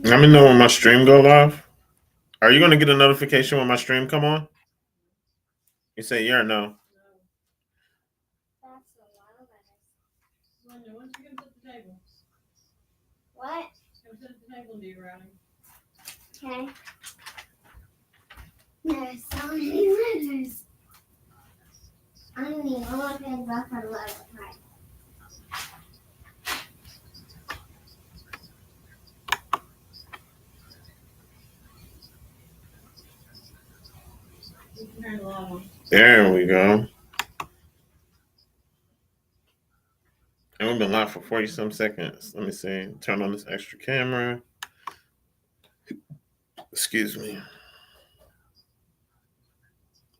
Let me know when my stream go live. Are you gonna get a notification when my stream come on? You say yeah or no? That's a lot of letters. Once you come to the table. What? Come to the table and do your routing. Okay. There's so many letters. I don't even know what things up for letters. Right. There we go. And we've been live for 40 some seconds. Let me see. Turn on this extra camera. Excuse me.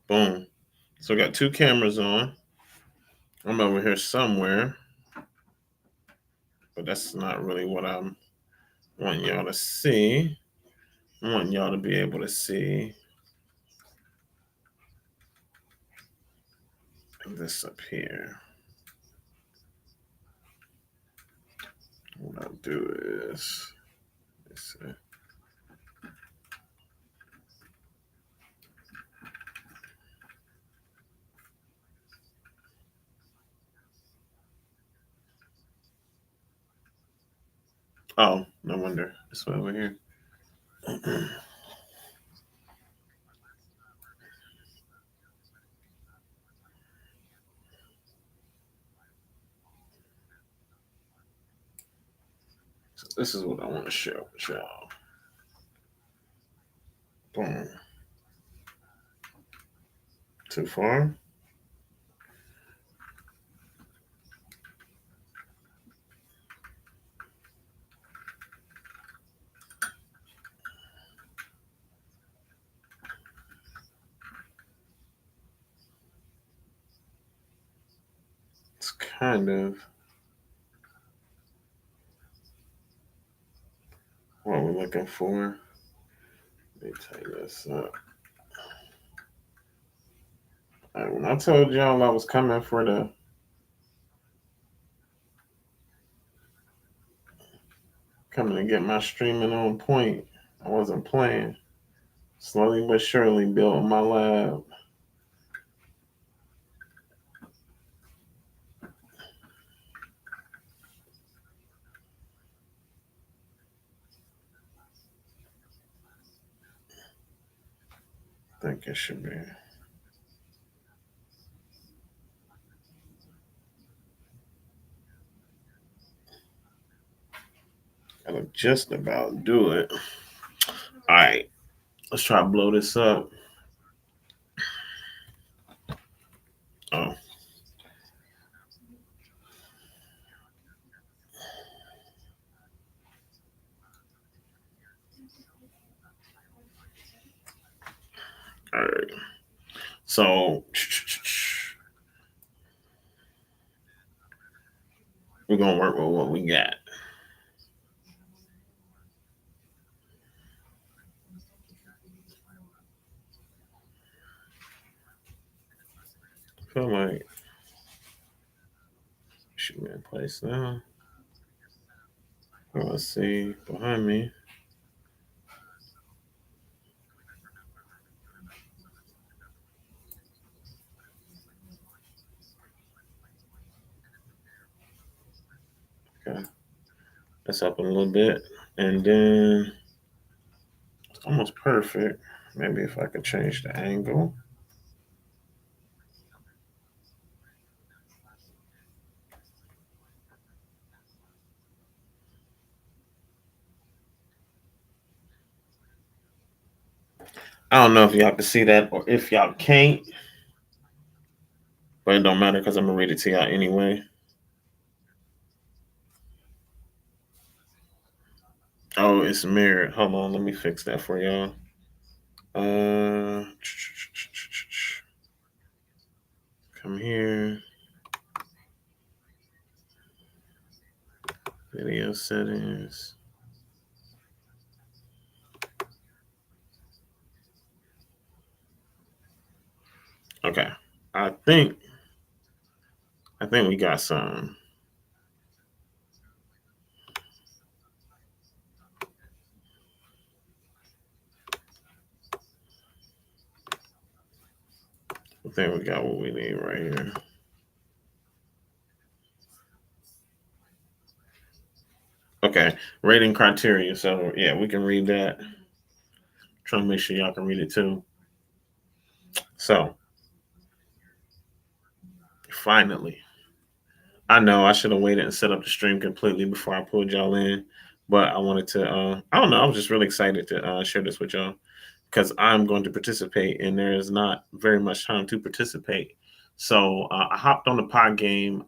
Boom. So we got two cameras on. I'm over here somewhere. But that's not really what I'm wanting y'all to see. I want y'all to be able to see this up here. What I'll do is, let's see. Oh, no wonder. This way over here. So this is what I want to share with y'all. Boom. Too far? It's kind of what we're looking for. Let me take this up. All right, when I told y'all I was coming to get my streaming on point, I wasn't playing. Slowly but surely building my lab. I think it should be. That'll just about do it. All right, let's try to blow this up. Oh. All right. So we're gonna work with what we got. I feel like should be in place now. Oh, let's see behind me. Okay, that's up a little bit, and then it's almost perfect. Maybe if I could change the angle. I don't know if y'all can see that or if y'all can't, but it don't matter because I'm gonna read it to y'all anyway. Oh, it's mirrored. Hold on, let me fix that for y'all. Come here. Video settings. Okay. I think we got some. think we got what we need right here. Okay, rating criteria. So yeah, we can read that. Trying to make sure y'all can read it too. So finally, I know I should have waited and set up the stream completely before I pulled y'all in, but I wanted to. I don't know. I was just really excited to share this with y'all because I'm going to participate, and there is not very much time to participate. So I hopped on the pod game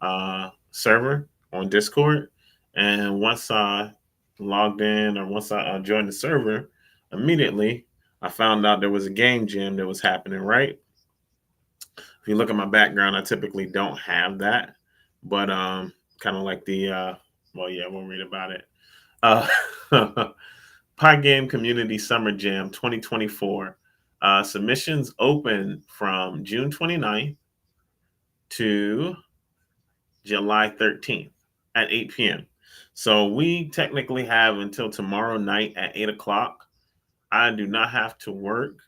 server on Discord, and once I logged in or once I joined the server, immediately I found out there was a game jam that was happening. Right, if you look at my background, I typically don't have that, but kind of like the well, yeah, we'll read about it. Pie Game Community Summer Jam 2024. Submissions open from June 29th to July 13th at 8 p.m. So we technically have until tomorrow night at 8 o'clock. I do not have to work.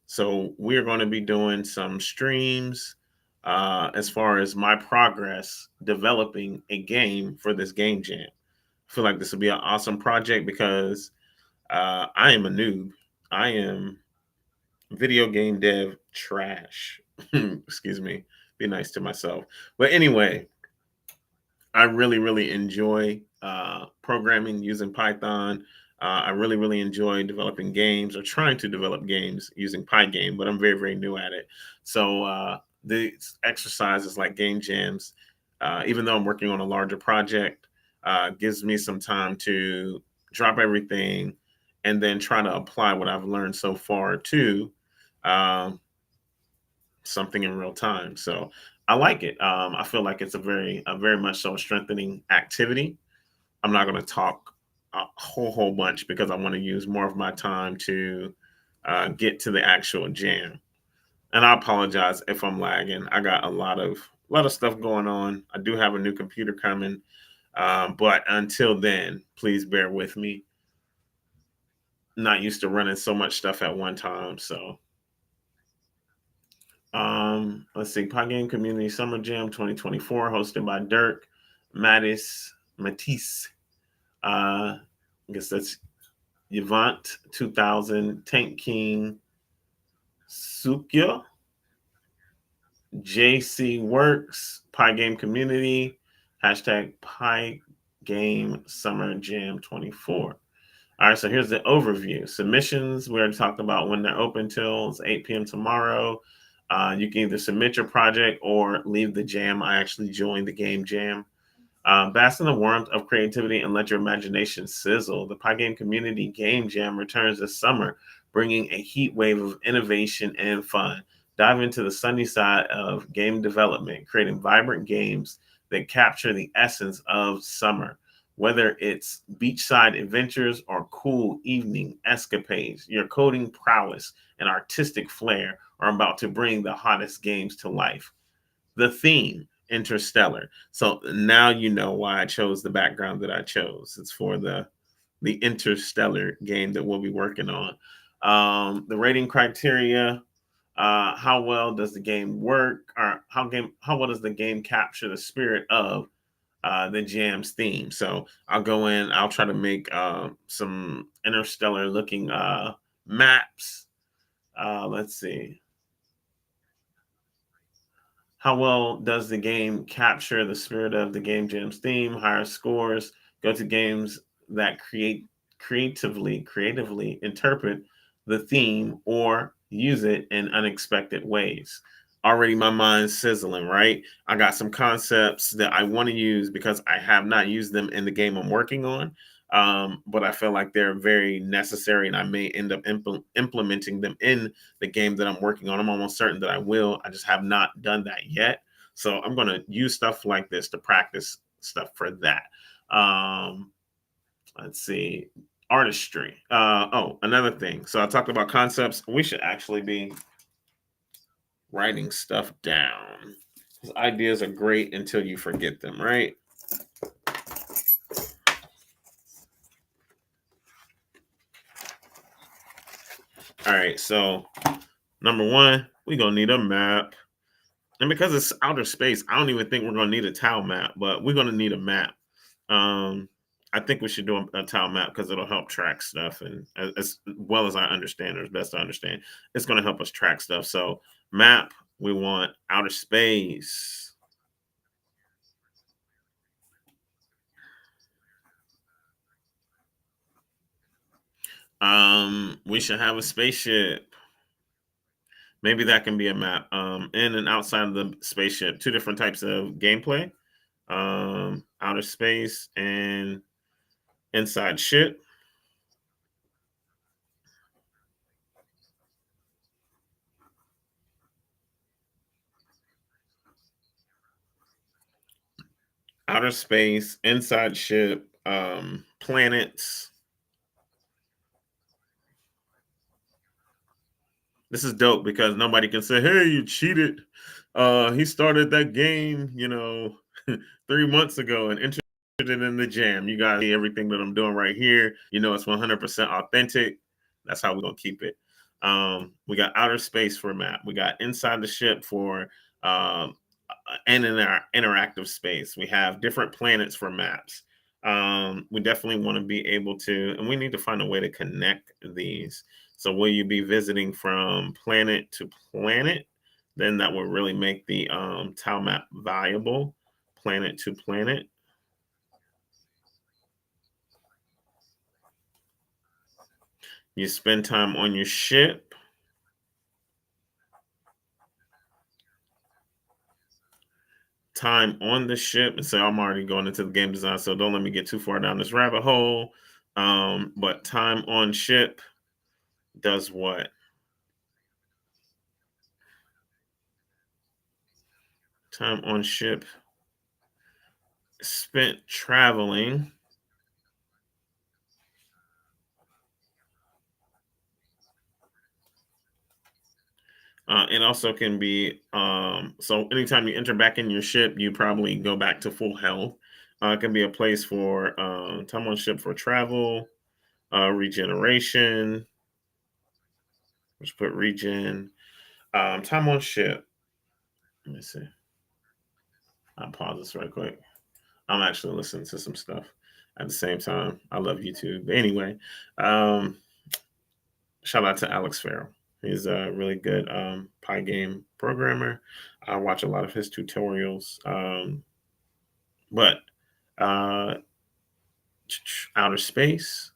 So we're going to be doing some streams as far as my progress developing a game for this game jam. I feel like this will be an awesome project because I am a noob. I am video game dev trash. Excuse me. Be nice to myself. But anyway, I really, really enjoy programming using Python. I really, really enjoy developing games or trying to develop games using Pygame, but I'm very, very new at it. So these exercises like game jams, even though I'm working on a larger project, gives me some time to drop everything and then try to apply what I've learned so far to um, something in real time. So I like it. I feel like it's a very much so strengthening activity. I'm not going to talk a whole bunch because I want to use more of my time to get to the actual jam. And I apologize if I'm lagging. I got a lot of stuff going on. I do have a new computer coming, but until then, please bear with me. Not used to running so much stuff at one time, so let's see. Pod Game Community Summer Jam 2024, hosted by Dirk Matisse. I guess that's Yvant 2000, Tank King Sukya, JC Works, Pie Game Community, hashtag Pie Game Summer Jam 24. All right, so here's the overview. Submissions, we already talked about when they're open till 8 p.m. tomorrow. You can either submit your project or leave the jam. I actually joined the game jam. Bask in the warmth of creativity and let your imagination sizzle. The Pie Game Community Game Jam returns this summer, bringing a heat wave of innovation and fun. Dive into the sunny side of game development, creating vibrant games that capture the essence of summer. Whether it's beachside adventures or cool evening escapades, your coding prowess and artistic flair are about to bring the hottest games to life. The theme, Interstellar. So now you know why I chose the background that I chose. It's for the Interstellar game that we'll be working on. The rating criteria: how well does the game work, or how well does the game capture the spirit of the jam's theme? So I'll go in. I'll try to make some interstellar looking maps. Let's see. How well does the game capture the spirit of the game jam's theme? Higher scores go to games that creatively interpret the theme or use it in unexpected ways. Already my mind's sizzling, right? I got some concepts that I want to use because I have not used them in the game I'm working on. But I feel like they're very necessary and I may end up implementing them in the game that I'm working on. I'm almost certain that I will. I just have not done that yet. So I'm going to use stuff like this to practice stuff for that. Um, let's see. Artistry. Another thing. So I talked about concepts. We should actually be writing stuff down. Ideas are great until you forget them, right? All right. So number one, we're going to need a map. And because it's outer space, I don't even think we're going to need a tile map, but we're going to need a map. I think we should do a tile map because it'll help track stuff, and as well as I understand, or as best I understand, it's going to help us track stuff. So map, we want outer space. We should have a spaceship. Maybe that can be a map. In and outside of the spaceship, two different types of gameplay. Outer space and inside ship. Outer space, inside ship, planets. This is dope because nobody can say, "Hey, you cheated." He started that game, 3 months ago and entered it in the jam. You guys see everything that I'm doing right here. It's 100% authentic. That's how we're gonna keep it. We got outer space for a map. We got inside the ship for um, and in our interactive space. We have different planets for maps. We definitely want to be able to, and we need to find a way to connect these. So, will you be visiting from planet to planet? Then that will really make the tile map viable, planet to planet. You spend time on your ship. Time on the ship, and so I'm already going into the game design, so don't let me get too far down this rabbit hole. But time on ship does what? Time on ship spent traveling. It also can be so anytime you enter back in your ship, you probably go back to full health. It can be a place for time on ship for travel, regeneration. Let's put regen. Time on ship. Let me see. I'll pause this right quick. I'm actually listening to some stuff at the same time. I love YouTube. But anyway, um, shout out to Alex Farrell. He's a really good Pi game programmer. I watch a lot of his tutorials. But uh, outer space,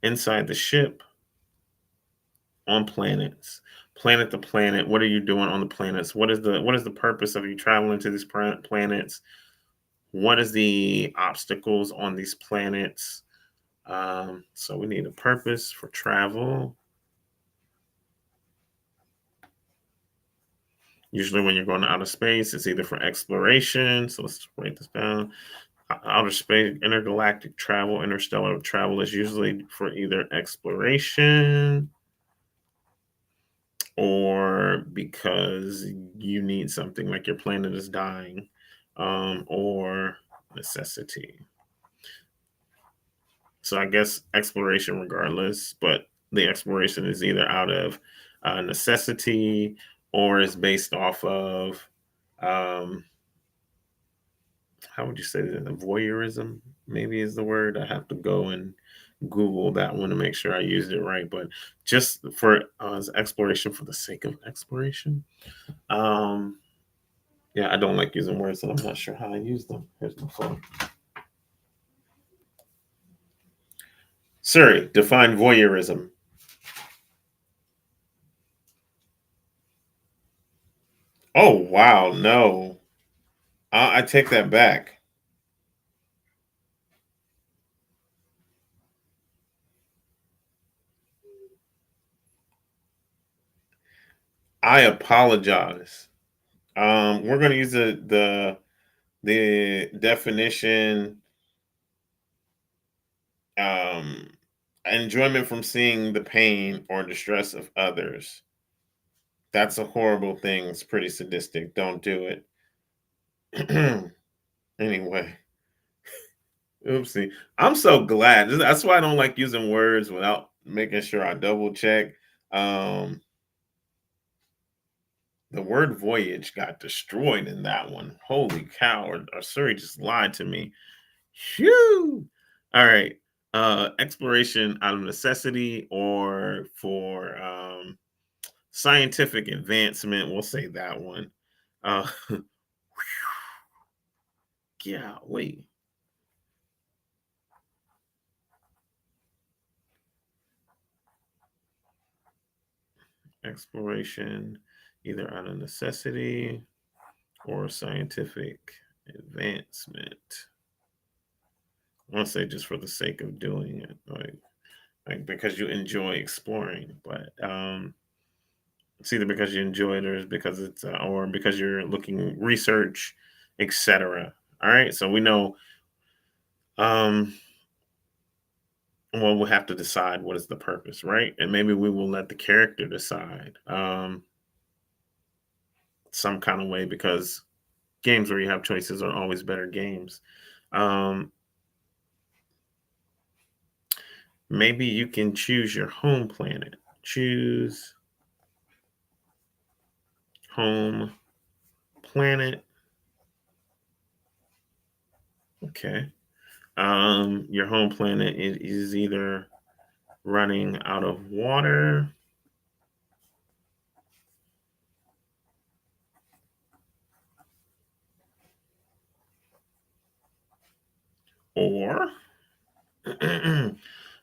inside the ship, on planets, planet to planet. What are you doing on the planets? What is the purpose of you traveling to these planets? What is the obstacles on these planets? So we need a purpose for travel. Usually, when you're going to outer space, it's either for exploration. So let's write this down. Outer space, intergalactic travel, interstellar travel is usually for either exploration or because you need something like your planet is dying, or necessity. So I guess exploration regardless, but the exploration is either out of necessity or is based off of um, how would you say that? Voyeurism, maybe is the word. I have to go and Google that one to make sure I used it right. But just for exploration for the sake of exploration. Um, yeah, I don't like using words and I'm not sure how I use them. Here's my phone. Siri, define voyeurism. Oh, wow. No, I take that back. I apologize. We're going to use the definition, um, enjoyment from seeing the pain or distress of others. That's a horrible thing. It's pretty sadistic. Don't do it. Anyway, oopsie. I'm so glad. That's why I don't like using words without making sure I double check. Um, The word voyage got destroyed in that one. Holy cow! Or Siri just lied to me. Phew! All right. Exploration out of necessity or for scientific advancement. We'll say that one. Uh, yeah, wait. Exploration either out of necessity or scientific advancement. I want to say just for the sake of doing it, like because you enjoy exploring, but it's either because you enjoy it or it's because it's or because you're looking research, etc. All right, so we know. Um, well, we'll have to decide what is the purpose, right? And maybe we will let the character decide some kind of way because games where you have choices are always better games. Um, maybe you can choose your home planet. Choose home planet. Okay. Your home planet is either running out of water or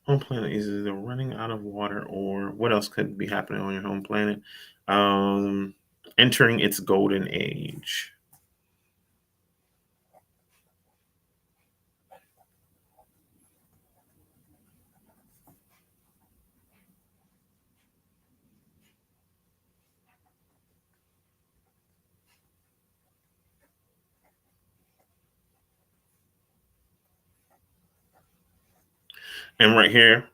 home planet is either running out of water or what else could be happening on your home planet? Um, entering its golden age. And right here,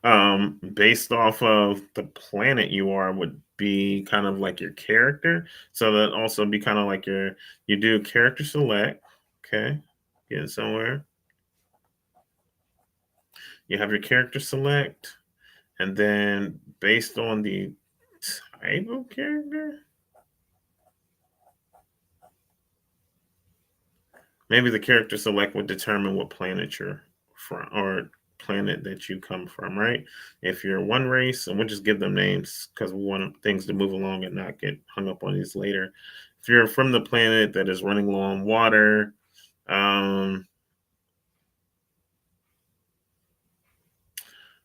based off of the planet you are, would be kind of like your character. So that also be kind of like you do character select. Okay, getting somewhere. You have your character select, and then based on the type of character, maybe the character select would determine what planet you're from or planet that you come from, right? If you're one race, and we'll just give them names because we want things to move along and not get hung up on these later. If you're from the planet that is running low on water, um,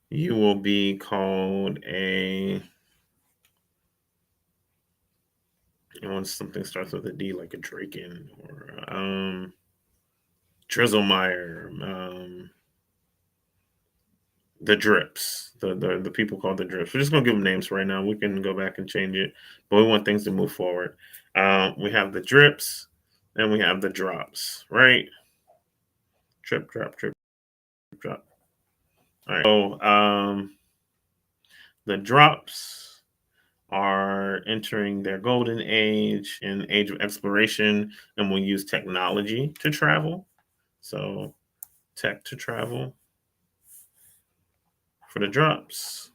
you will be called a. You know, when something starts with a D, like a Draken or Drizzlemeyer, the drips, the people called the drips. We're just gonna give them names right now. We can go back and change it, but we want things to move forward. We have the drips, and we have the drops, right? Drip, drop, drip, drop. All right. So the drops are entering their golden age and age of exploration, and we'll use technology to travel. So tech to travel for the drops.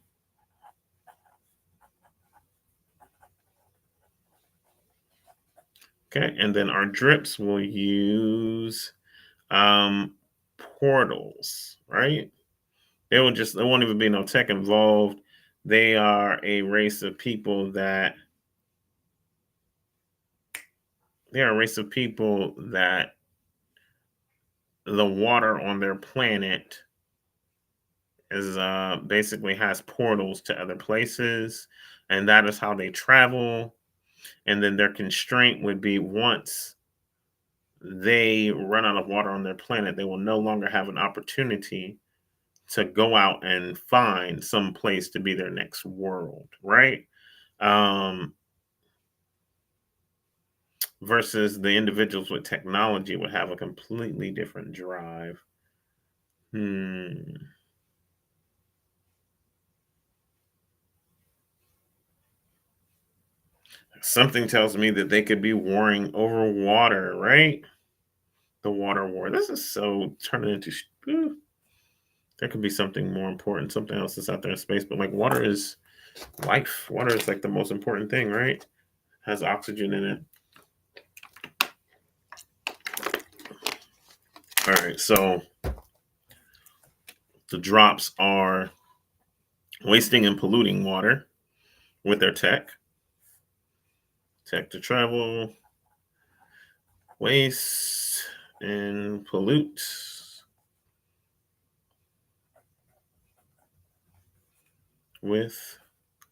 Okay, and then our drips will use um, portals, right? There won't even be no tech involved. They are a race of people that they are a race of people that the water on their planet is basically has portals to other places, and that is how they travel. And then their constraint would be once they run out of water on their planet, they will no longer have an opportunity to go out and find some place to be their next world, right? Um, versus the individuals with technology would have a completely different drive. Hmm. Something tells me that they could be warring over water, right? The water war. This is so turning into. There could be something more important, something else that's out there in space, but like water is life. Water is like the most important thing, right? has oxygen in it. All right, so the drops are wasting and polluting water with their tech to travel, waste and pollute with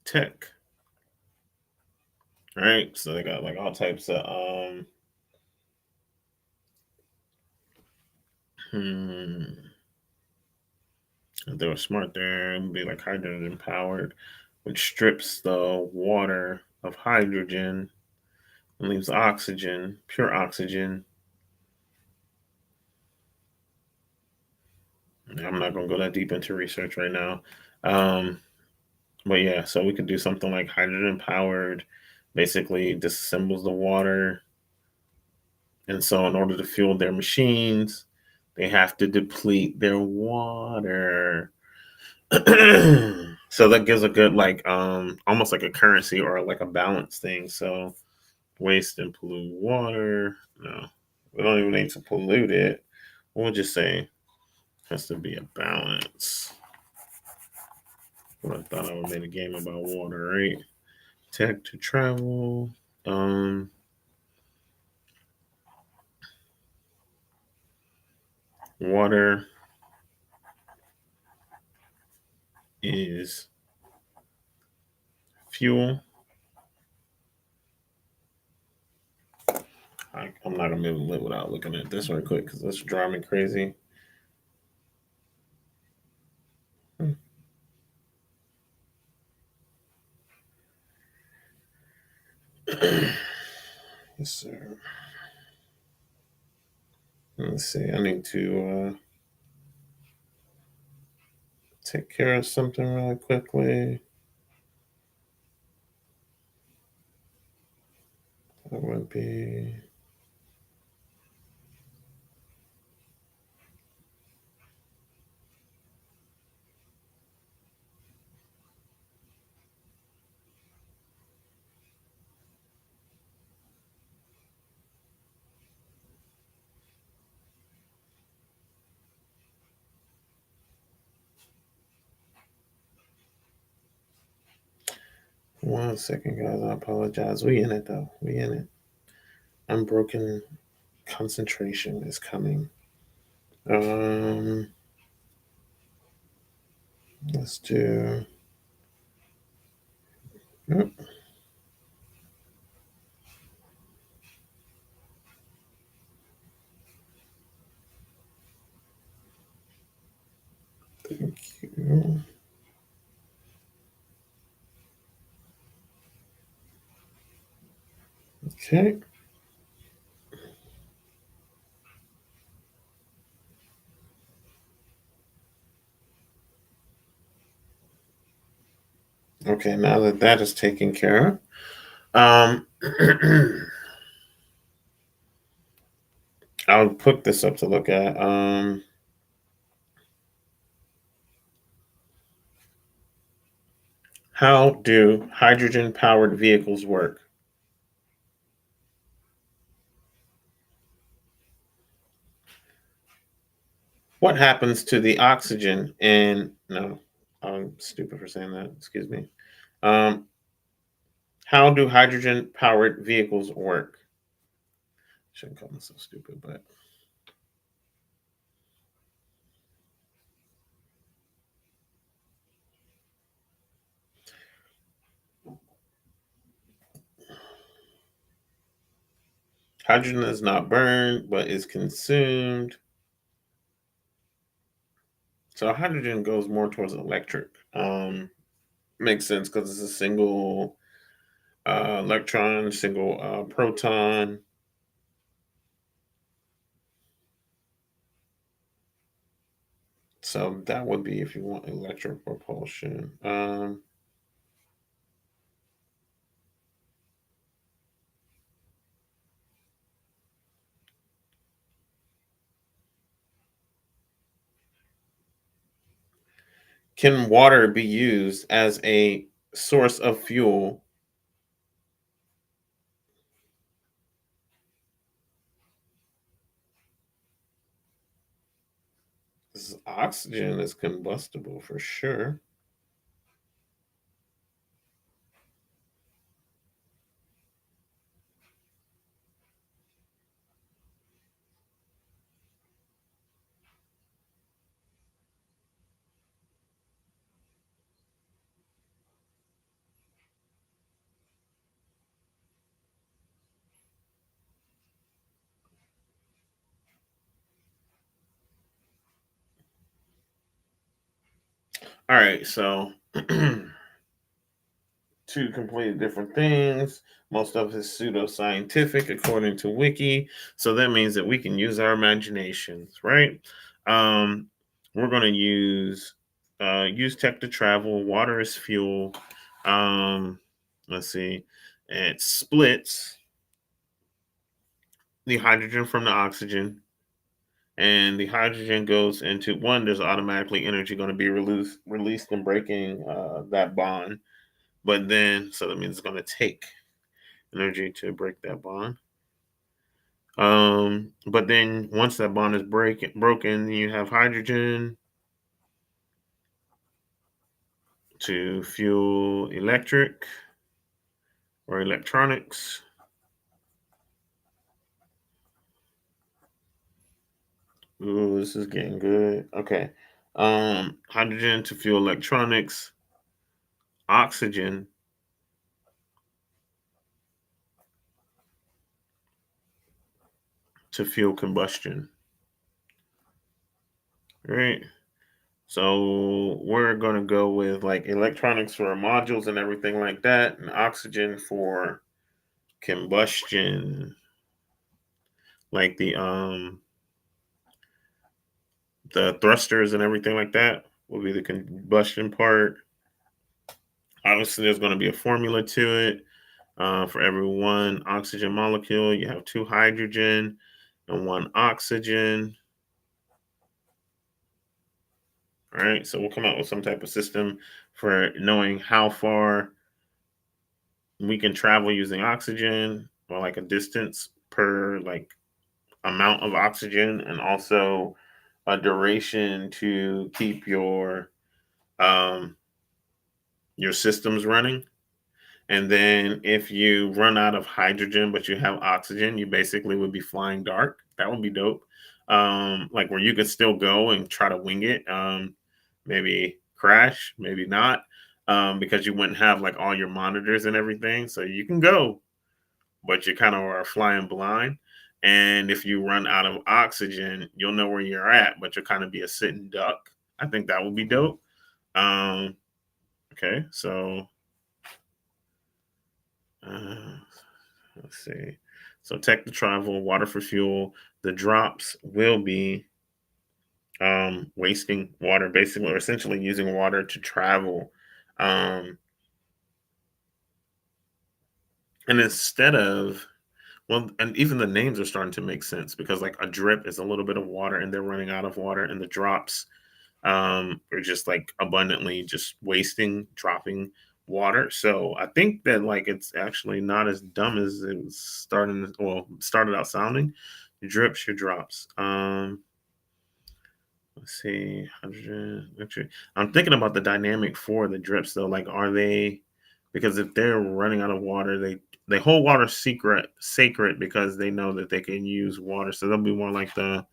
tech. All right, so they got like all types of if they were smart there, it would be like hydrogen powered, which strips the water of hydrogen and leaves oxygen, pure oxygen. I'm not gonna go that deep into research right now. But yeah, so we could do something like hydrogen powered, basically disassembles the water. And so in order to fuel their machines, they have to deplete their water. So that gives a good like almost like a currency or like a balance thing. So waste and pollute water. No. We don't even need to pollute it. We'll just say it has to be a balance. But I thought I would make a game about water, right? Tech to travel. Water is fuel. I'm not gonna be able to live without looking at this right quick because this drive me crazy. Yes, sir. Let's see. I need to take care of something really quickly. That would be. One second, guys. I apologize. We in it though. We in it. Unbroken concentration is coming. Let's do. Yep. Thank you. Okay. Okay, now that that is taken care of, I'll put this up to look at. How do hydrogen powered vehicles work? What happens to the oxygen in. No, I'm stupid for saying that. Excuse me. Um, how do hydrogen powered vehicles work? Shouldn't call myself stupid, but hydrogen is not burned, but is consumed. So hydrogen goes more towards electric. Makes sense because it's a single electron, single proton. So that would be if you want electric propulsion. Can water be used as a source of fuel oxygen is combustible for sure. All right, so two completely different things. Most of it is pseudoscientific, according to Wiki. So that means that we can use our imaginations, right? Um, we're going to use tech to travel. Water is fuel. Um, let's see. It splits the hydrogen from the oxygen, and the hydrogen goes into one. There's automatically energy going to be released in breaking that bond, but then so that means it's going to take energy to break that bond. But then once that bond is broken, you have hydrogen to fuel electric or electronics. Ooh, this is getting good. Okay. Hydrogen to fuel electronics, oxygen to fuel combustion. Right. So we're gonna go with like electronics for modules and everything like that, and oxygen for combustion, like the thrusters and everything like that will be the combustion part. Obviously, there's going to be a formula to it. For every one oxygen molecule, you have two hydrogen and one oxygen. All right, so we'll come up with some type of system for knowing how far we can travel using oxygen, or like a distance per like amount of oxygen, and also a duration to keep um, your systems running. And then if you run out of hydrogen but you have oxygen, you basically would be flying dark. That would be dope. Like where you could still go and try to wing it. Maybe crash, maybe not. Because you wouldn't have like all your monitors and everything. So you can go, but you kind of are flying blind. And if you run out of oxygen, you'll know where you're at, but you'll kind of be a sitting duck. I think that would be dope. Um, okay, so uh, let's see. So tech to travel, water for fuel. The drops will be wasting water, basically, or essentially using water to travel. Um, and instead of, well, and even the names are starting to make sense because like a drip is a little bit of water and they're running out of water, and the drops are just like abundantly just wasting, dropping water. So I think that like it's actually not as dumb as it was started out sounding. Your drips, your drops. Let's see, hydrogen. Actually, I'm thinking about the dynamic for the drips though. Like, are they? Because if they're running out of water, they hold water sacred because they know that they can use water. So they'll be more like I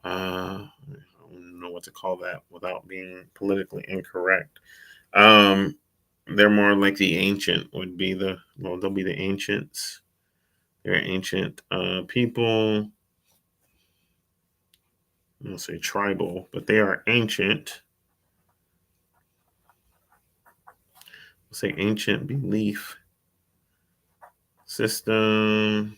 don't know what to call that without being politically incorrect. Um, they're more like the ancient would be they'll be the ancients. They're ancient people. I don't say tribal, but they are ancient. I'll say ancient belief system.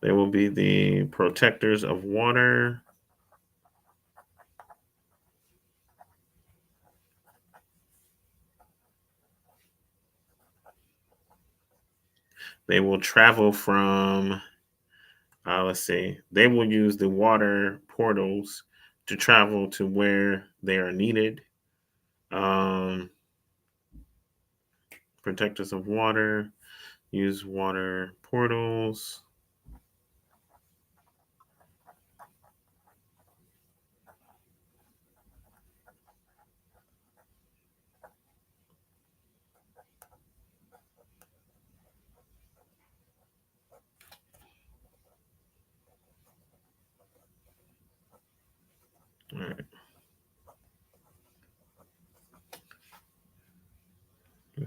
They will be the protectors of water. They will travel from, let's see, they will use the water portals to travel to where they are needed. Um, Protectors of water, use water portals.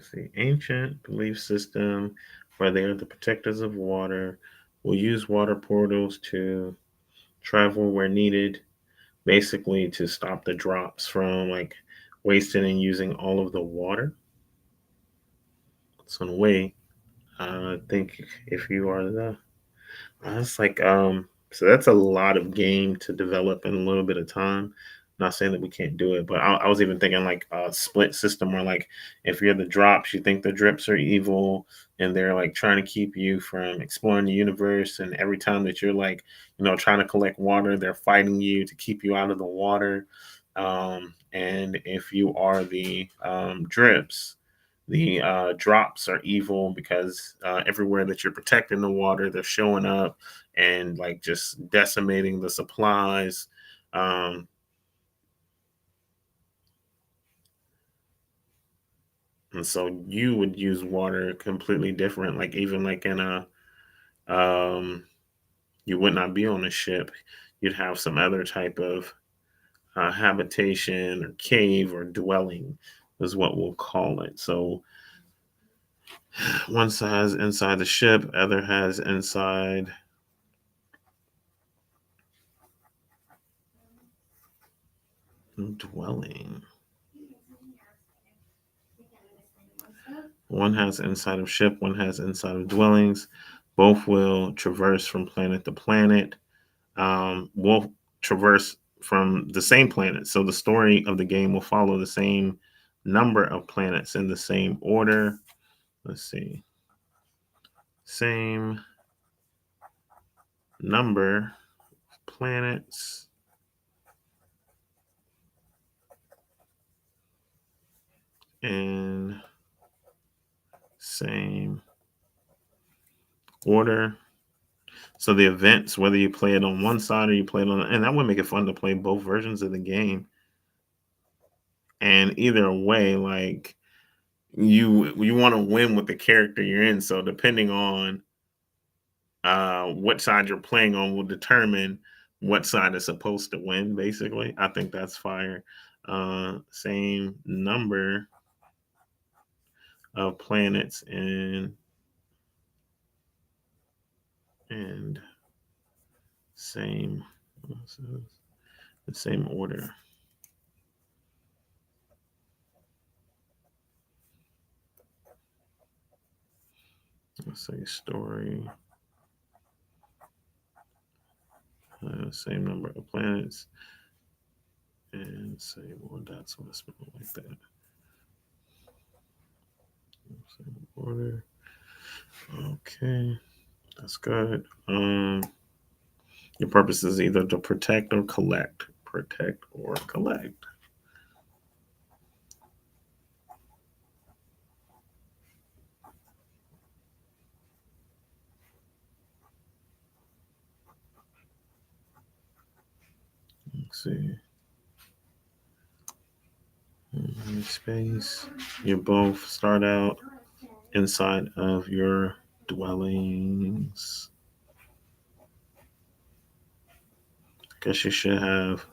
Let's see. Ancient belief system where they are the protectors of water, will use water portals to travel where needed, basically to stop the drops from like wasting and using all of the water. So in a way, I think if you are the that's like so that's a lot of game to develop in a little bit of time. Not saying that we can't do it, but I was even thinking like a split system where like if you're the drops, you think the drips are evil and they're like trying to keep you from exploring the universe. And every time that you're like, trying to collect water, they're fighting you to keep you out of the water. And if you are the drips, the drops are evil because everywhere that you're protecting the water, they're showing up and like just decimating the supplies. Um, and so you would use water completely different. Like even like in a, um, you would not be on a ship. You'd have some other type of habitation or cave or dwelling is what we'll call it. So one has inside the ship, other has inside dwelling. One has inside of ship, one has inside of dwellings. Both will traverse from planet to planet. Will traverse from the same planet. So the story of the game will follow the same number of planets in the same order. Let's see. Same number of planets in same order. So the events, whether you play it on one side or you play it on, and that would make it fun to play both versions of the game. And either way, like you want to win with the character you're in. So depending on what side you're playing on will determine what side is supposed to win. Basically, I think that's fire. Same number of planets and same the same order. Let's say story. Same number of planets and say, well, that's what it's like that. Same order. Okay, that's good. Your purpose is either to protect or collect. Protect or collect. Let's see. Space. You both start out inside of your dwellings. Guess you should have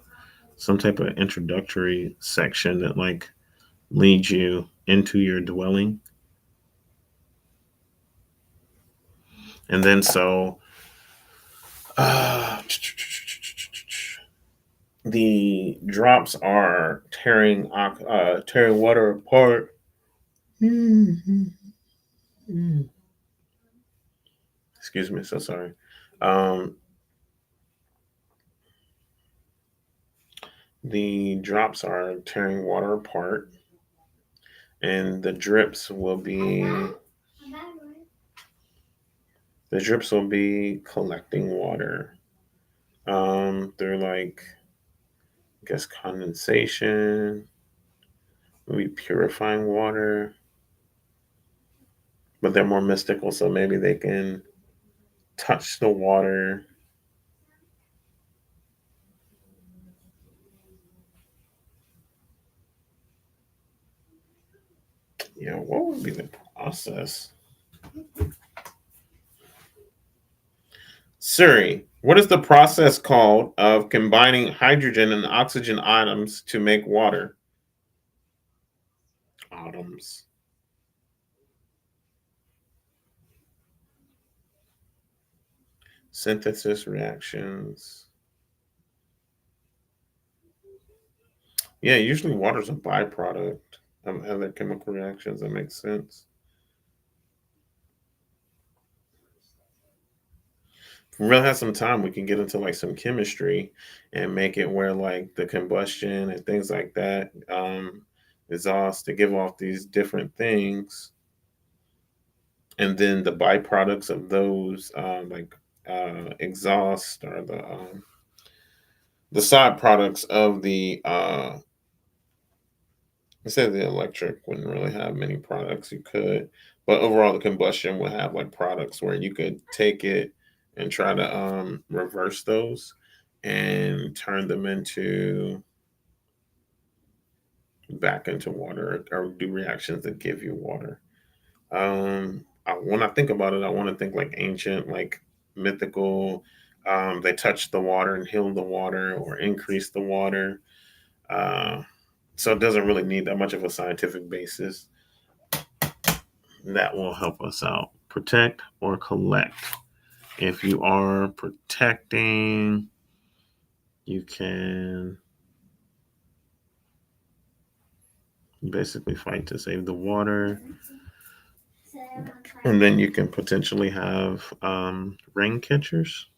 some type of introductory section that like leads you into your dwelling. And then so the drops are tearing water apart. Excuse me, so sorry. Um, the drops are tearing water apart, and the drips will be collecting water. They're like, I guess, condensation, maybe purifying water, but they're more mystical, so maybe they can touch the water. What would be the process? Siri, what is the process called of combining hydrogen and oxygen atoms to make water? Atoms. Synthesis reactions. Yeah, usually water's a byproduct of other chemical reactions. That makes sense. If we really have some time, we can get into like some chemistry and make it where like the combustion and things like that, exhaust to give off these different things, and then the byproducts of those, like exhaust or the side products of the instead of the electric wouldn't really have many products. You could, but overall the combustion would have like products where you could take it and try to reverse those and turn them into back into water, or do reactions that give you water. When I think about it, I want to think like ancient, like mythical. They touch the water and heal the water or increase the water. Uh, so it doesn't really need that much of a scientific basis. That will help us out. Protect or collect. If you are protecting, you can basically fight to save the water. And then you can potentially have rain catchers,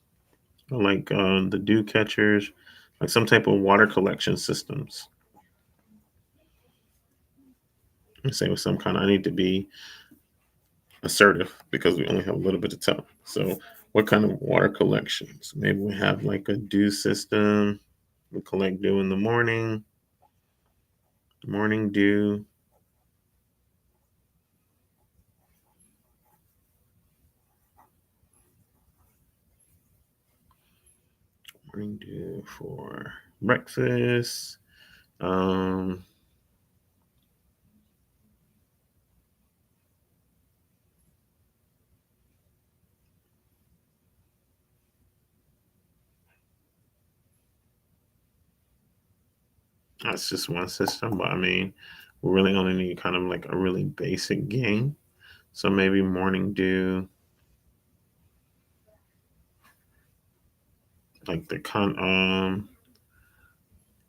like the dew catchers, like some type of water collection systems. Say with some kind, I need to be assertive because we only have a little bit of time. So, what kind of water collections? Maybe we have like a dew system. We collect dew in the morning dew. Morning dew for breakfast. Um, that's just one system, but I mean, we really only need kind of like a really basic game. So maybe morning dew, like the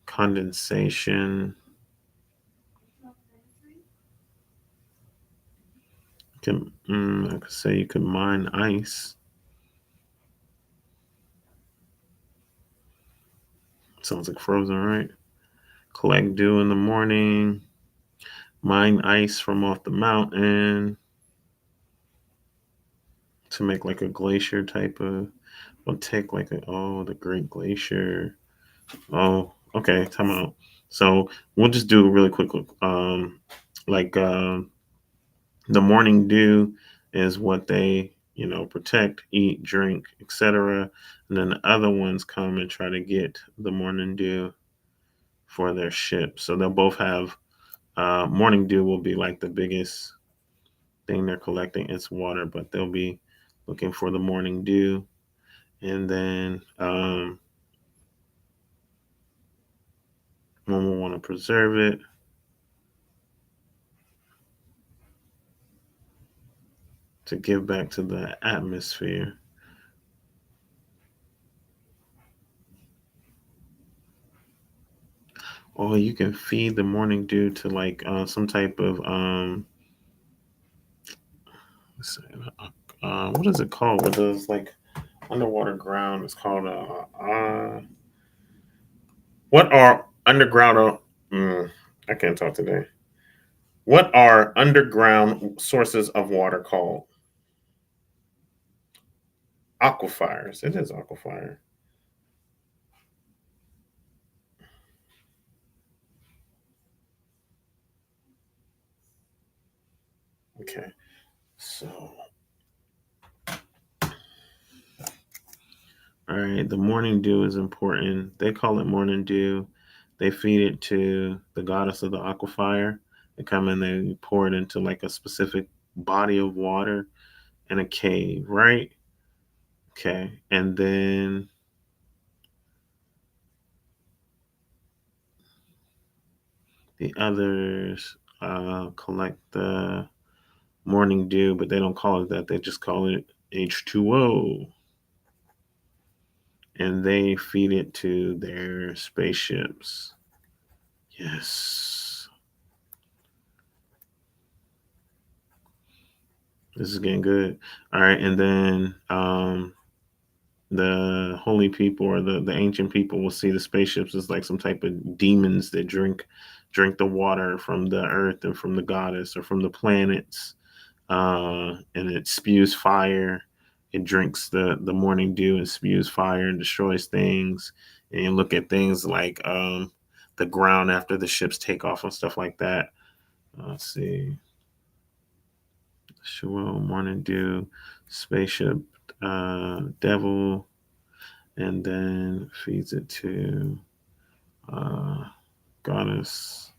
condensation. I could say you could mine ice. Sounds like frozen, right? Collect dew in the morning, mine ice from off the mountain to make like a glacier type of. We'll take like the Great Glacier. Oh, okay, time out. So we'll just do a really quick look. Like the morning dew is what they protect, eat, drink, etc. And then the other ones come and try to get the morning dew for their ship. So they'll both have morning dew will be like the biggest thing they're collecting. It's water, but they'll be looking for the morning dew, and then one will want to preserve it to give back to the atmosphere. Or you can feed the morning dew to like some type of what is it called? What does like underwater ground? It's called what are underground? I can't talk today. What are underground sources of water called? Aquifers. It is aquifer. Okay. So, all right, the morning dew is important. They call it morning dew. They feed it to the goddess of the aquifer. They come and they pour it into like a specific body of water in a cave, right? Okay. And then the others collect the morning dew, but they don't call it that. They just call it H2O. and they feed it to their spaceships. Yes. This is getting good. All right, and then the holy people or the ancient people will see the spaceships as like some type of demons that drink the water from the earth and from the goddess or from the planets, and it spews fire. It drinks the morning dew and spews fire and destroys things. And you look at things like the ground after the ships take off and stuff like that. Let's see. Shewell, morning dew, spaceship, devil, and then feeds it to uh, goddess.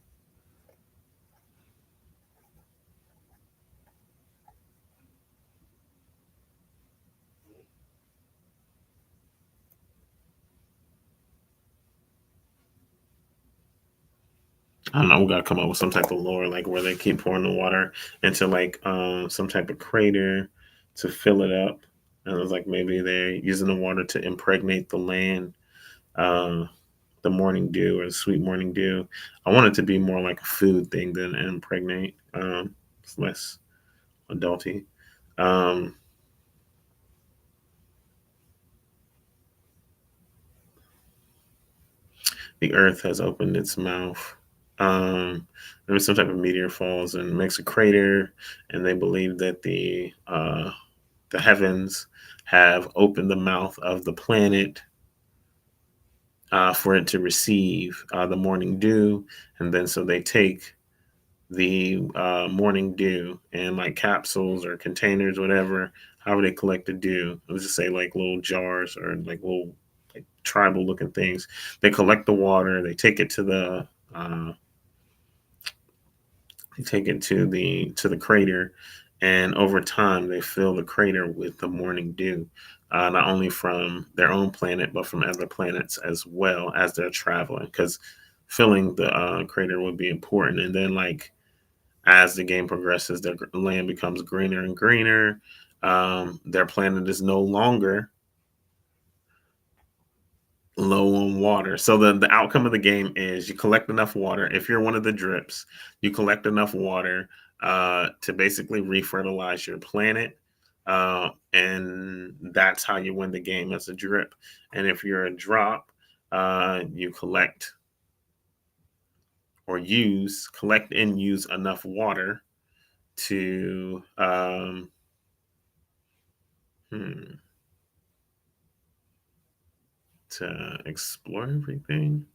I don't know. We gotta come up with some type of lore, like where they keep pouring the water into like some type of crater to fill it up, and it's like maybe they're using the water to impregnate the land, uh, the morning dew or the sweet morning dew. I want it to be more like a food thing than impregnate. It's less adulty. Um, the earth has opened its mouth. There was some type of meteor falls and makes a crater, and they believe that the heavens have opened the mouth of the planet for it to receive the morning dew, and then so they take the morning dew and like capsules or containers, whatever, however they collect the dew. Let's just say like little jars or like little like tribal looking things. They collect the water. They take it to the to the crater, and over time they fill the crater with the morning dew, not only from their own planet but from other planets as well as they're traveling. Because filling the crater would be important, and then like as the game progresses, their land becomes greener and greener. Their planet is no longer low on water. So the outcome of the game is you collect enough water. If you're one of the drips, you collect enough water to basically refertilize your planet. And that's how you win the game as a drip. And if you're a drop, you collect and use enough water to hmm, to explore everything.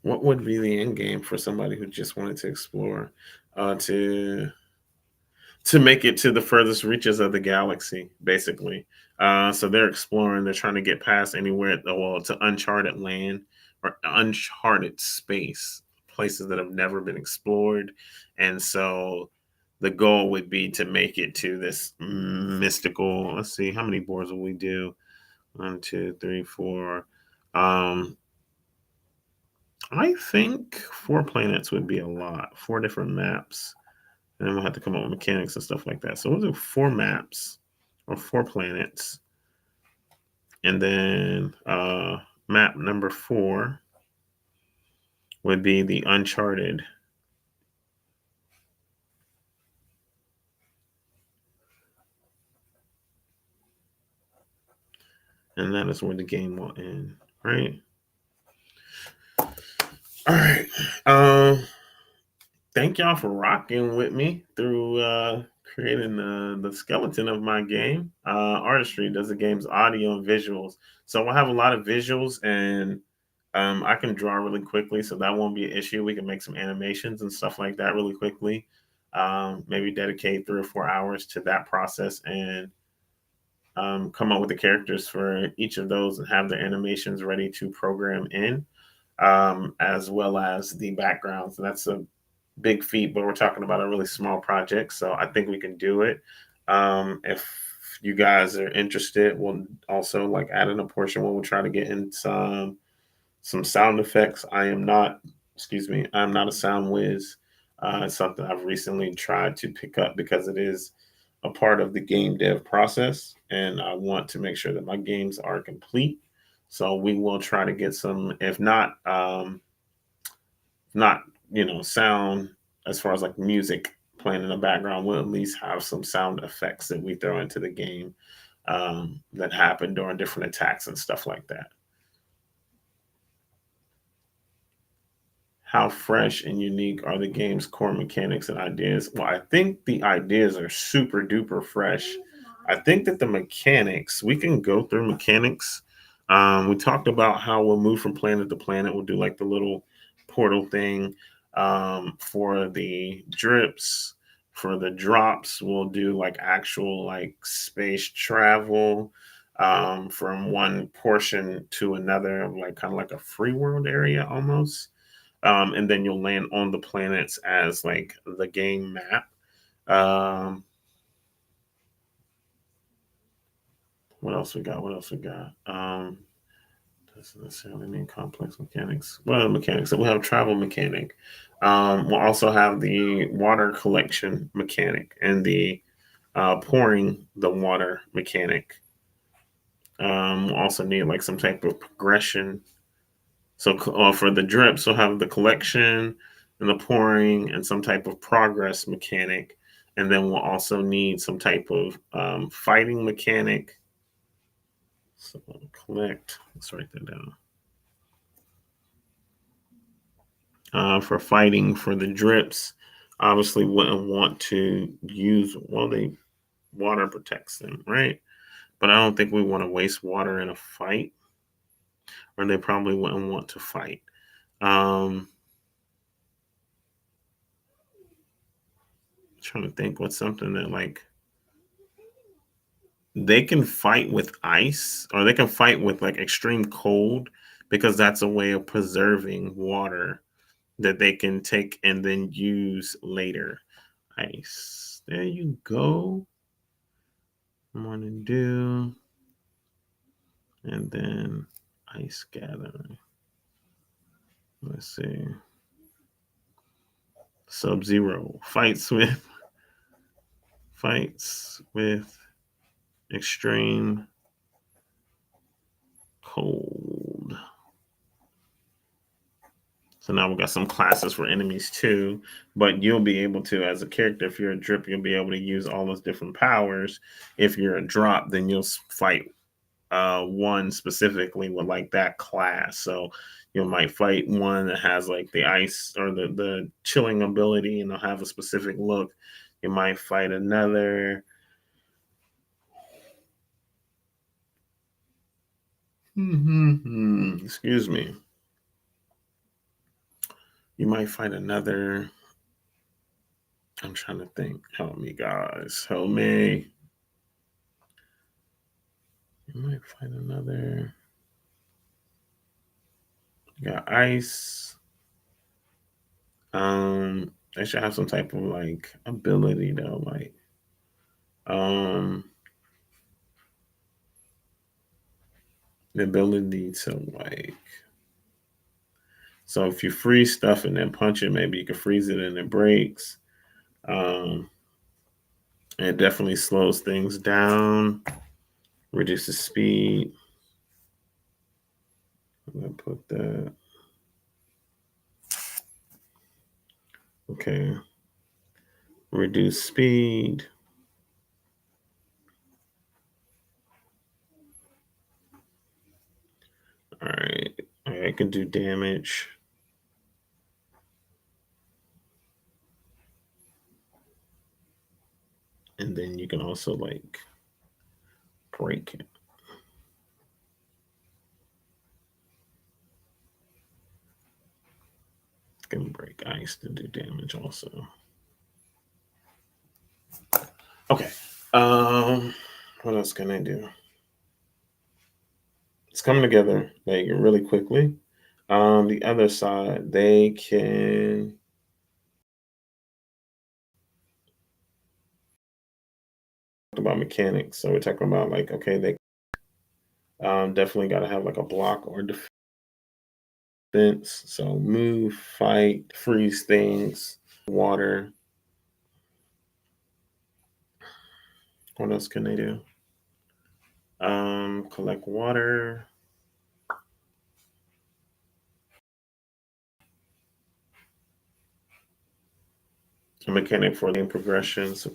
What would be the end game for somebody who just wanted to explore, to make it to the furthest reaches of the galaxy, basically? So they're exploring. They're trying to get past anywhere, well, to uncharted land or uncharted space, places that have never been explored, and so the goal would be to make it to this mystical. Let's see, how many boards will we do? One, two, three, four. Um, I think 4 planets would be a lot. 4 different maps, and then we'll have to come up with mechanics and stuff like that. So we'll do 4 maps or 4 planets, and then map number 4 would be the Uncharted, and that is where the game will end. Right. All right. Thank y'all for rocking with me through creating the skeleton of my game. Artistry does the game's audio and visuals. So we'll have a lot of visuals, and I can draw really quickly, so that won't be an issue. We can make some animations and stuff like that really quickly. Maybe dedicate 3 or 4 hours to that process and come up with the characters for each of those and have the animations ready to program in, as well as the backgrounds. And that's a big feat, but we're talking about a really small project, so I think we can do it. If you guys are interested, we'll also like add in a portion where we'll try to get in some sound effects. I'm not a sound whiz. It's something I've recently tried to pick up because it is a part of the game dev process, and I want to make sure that my games are complete. So we will try to get some, if not, not sound as far as like music playing in the background. We'll at least have some sound effects that we throw into the game that happen during different attacks and stuff like that. How fresh and unique are the game's core mechanics and ideas? Well, I think the ideas are super duper fresh. I think that the mechanics, we can go through mechanics. We talked about how we'll move from planet to planet. We'll do like the little portal thing for the drips. For the drops, we'll do like actual like space travel from one portion to another, like kind of like a free world area almost. And then you'll land on the planets as like the game map. What else we got? What else we got? Doesn't necessarily mean complex mechanics. Well, mechanics. So we'll have travel mechanic. We'll also have the water collection mechanic and the pouring the water mechanic. We'll also need like some type of progression. So for the drips, we'll have the collection and the pouring and some type of progress mechanic. And then we'll also need some type of fighting mechanic. So collect, let's write that down. For fighting for the drips, obviously wouldn't want to use, well, the water protects them, right? But I don't think we want to waste water in a fight, or they probably wouldn't want to fight. Trying to think what's something that like they can fight with ice, or they can fight with like extreme cold, because that's a way of preserving water that they can take and then use later. Ice, there you go. Morning dew, and then ice gathering. Let's see. Sub-Zero fights with extreme cold. So now we got some classes for enemies too, but you'll be able to, as a character, if you're a drip, you'll be able to use all those different powers. If you're a drop, then you'll fight one specifically with like that class. So you might fight one that has like the ice or the chilling ability, and they'll have a specific look. You might fight another. Excuse me. You might fight another. I'm trying to think. Help me, guys. Help me. You might find another. You got ice. They should have some type of like ability though, like the ability to like. So if you freeze stuff and then punch it, maybe you can freeze it and it breaks. It definitely slows things down, reduces speed. I'm gonna put that. Okay. Reduce speed. All right. I can do damage. And then you can also like break it. Can break ice to do damage also. Okay. What else can I do? It's coming together like really quickly. The other side, they can talk about mechanics. So we're talking about like, okay, they definitely got to have like a block or defense. So move, fight, freeze things. water. What else can they do? Collect water. A mechanic for the progression. So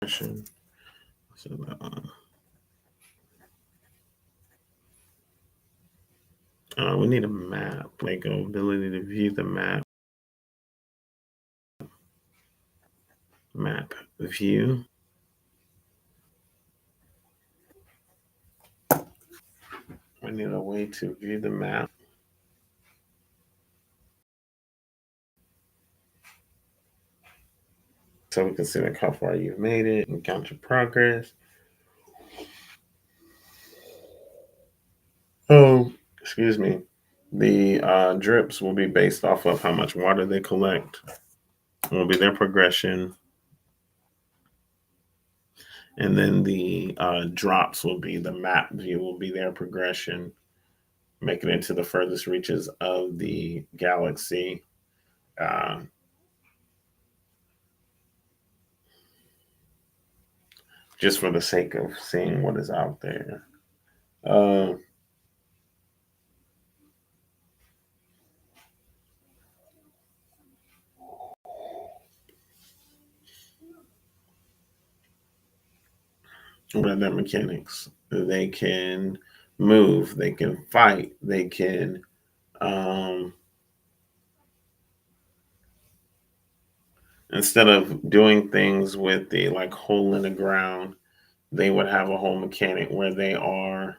progression. So, we need a map. Lego ability to view the map. Map view. We need a way to view the map. So we can see like how far you've made it and count your progress. Oh, excuse me. The drips will be based off of how much water they collect. It will be their progression. And then the drops will be the map view, will be their progression, making it to the furthest reaches of the galaxy. Uh, just for the sake of seeing what is out there. Uh, what are their mechanics? They can move, they can fight, they can um, instead of doing things with the like hole in the ground, they would have a whole mechanic where they are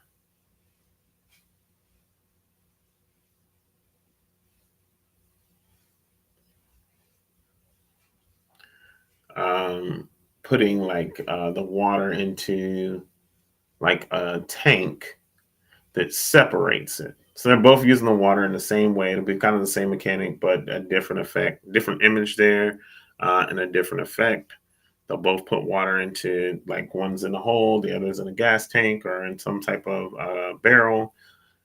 um, putting like the water into like a tank that separates it. So they're both using the water in the same way. It'll be kind of the same mechanic, but a different effect, different image there, and a different effect. They'll both put water into like one's in a hole, the other's in a gas tank or in some type of barrel,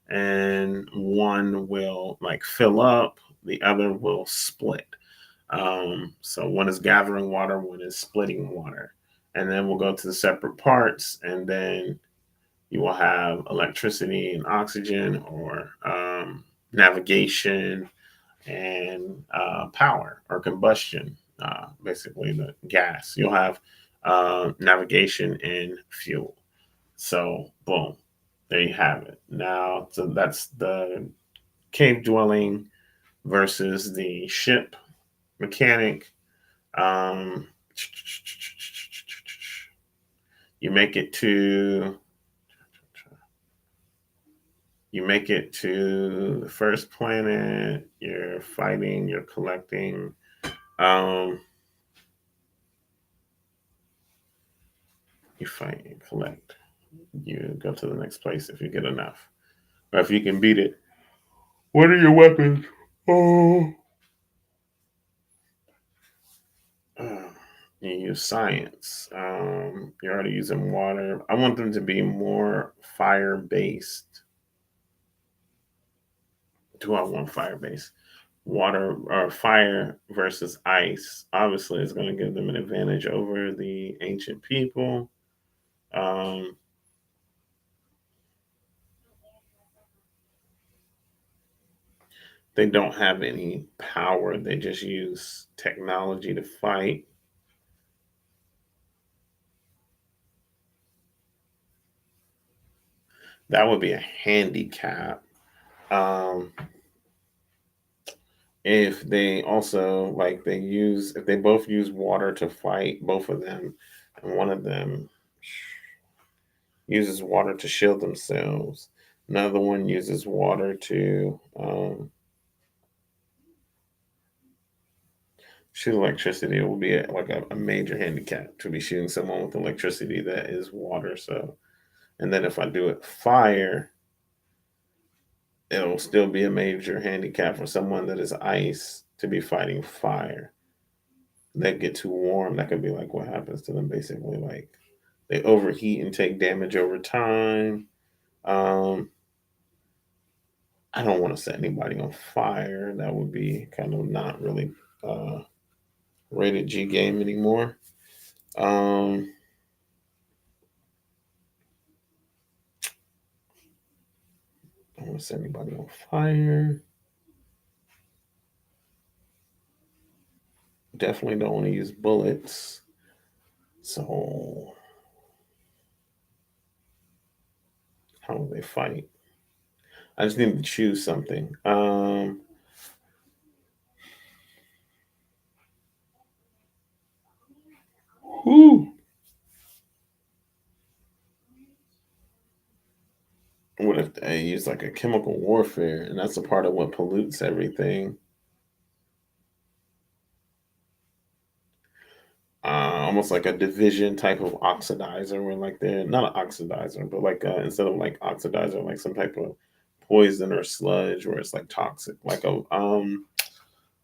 and one will like fill up, the other will split. So one is gathering water, one is splitting water. And then we'll go to the separate parts, and then you will have electricity and oxygen, or navigation and power or combustion, basically the gas. You'll have navigation and fuel. So, boom, there you have it. Now, so that's the cave dwelling versus the ship mechanic. Um, you make it to the first planet. You're fighting. You're collecting. Um, you fight and collect. You go to the next place if you get enough, or if you can beat it. What are your weapons? Oh. Uh, you use science. You're already using water. I want them to be more fire based. Do I want fire based? Water or fire versus ice obviously is going to give them an advantage over the ancient people. Um, they don't have any power, they just use technology to fight. That would be a handicap. Um, if they also like they use if they both use water to fight, both of them, and one of them uses water to shield themselves, another one uses water to shoot electricity, it will be like a major handicap to be shooting someone with electricity that is water. So, and then if I do it fire, it'll still be a major handicap for someone that is ice to be fighting fire. They get too warm. That could be like what happens to them basically. Like they overheat and take damage over time. Um, I don't want to set anybody on fire. That would be kind of not really uh, rated G game anymore. Um, I don't want to set anybody on fire. Definitely don't want to use bullets. So how will they fight? I just need to choose something. Whew. What if they use like a chemical warfare, and that's a part of what pollutes everything? Almost like a division type of oxidizer, where like they're not an oxidizer, but like instead of like oxidizer, like some type of poison or sludge, where it's like toxic, like a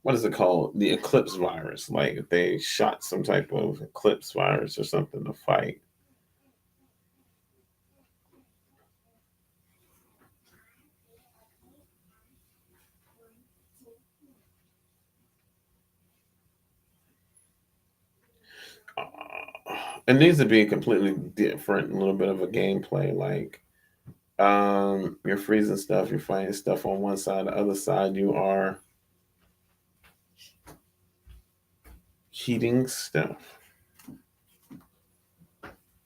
what is it called? The eclipse virus. Like if they shot some type of eclipse virus or something to fight. It needs to be completely different, a little bit of a gameplay. Like you're freezing stuff, you're fighting stuff on one side, the other side you are heating stuff.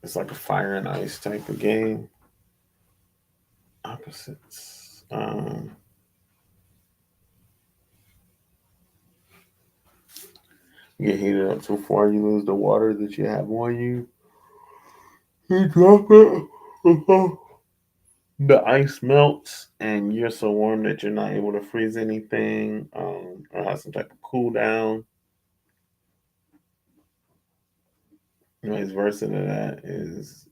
It's like a fire and ice type of game. Opposites. You get heated up so far you lose the water that you have on you. You drop it. The ice melts and you're so warm that you're not able to freeze anything or have some type of cool down. Vice versa to that is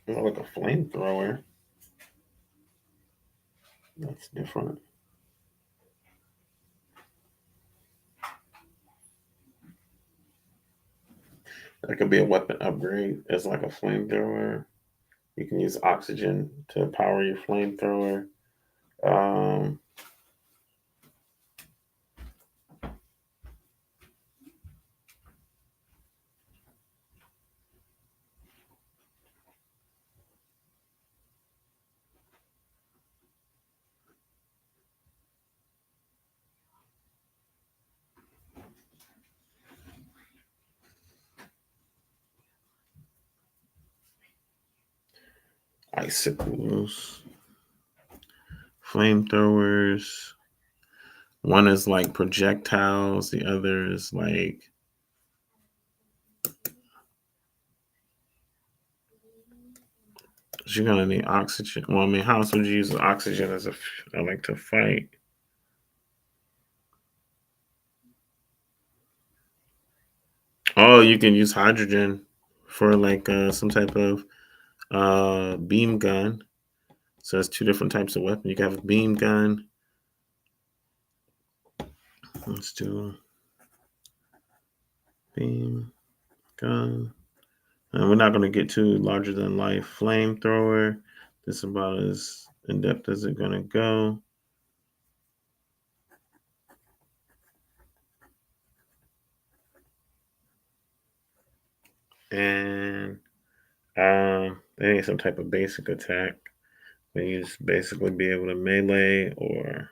like a flamethrower. That's different. That could be a weapon upgrade. It's like a flamethrower. You can use oxygen to power your flamethrower. Um, icicles, flamethrowers. One is like projectiles. The other is like you're gonna need oxygen. Well, I mean, how else would you use oxygen as like to fight? Oh, you can use hydrogen for like some type of beam gun. So it's two different types of weapon. You can have a beam gun. Let's do beam gun. And we're not going to get too larger than life. Flamethrower. This is about as in depth as it's going to go. And they need some type of basic attack. Where you just basically be able to melee or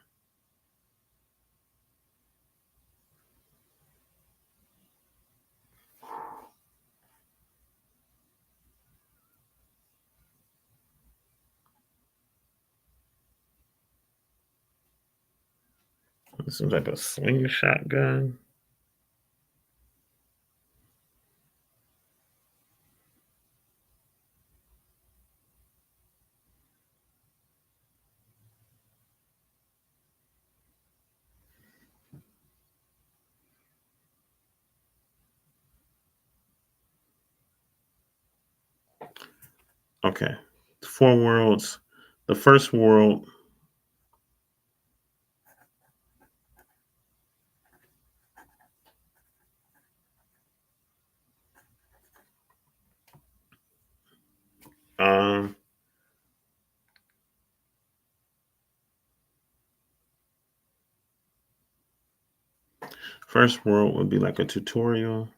some type of slingshot gun. Okay. 4 worlds. The first world. Um, First world would be like a tutorial.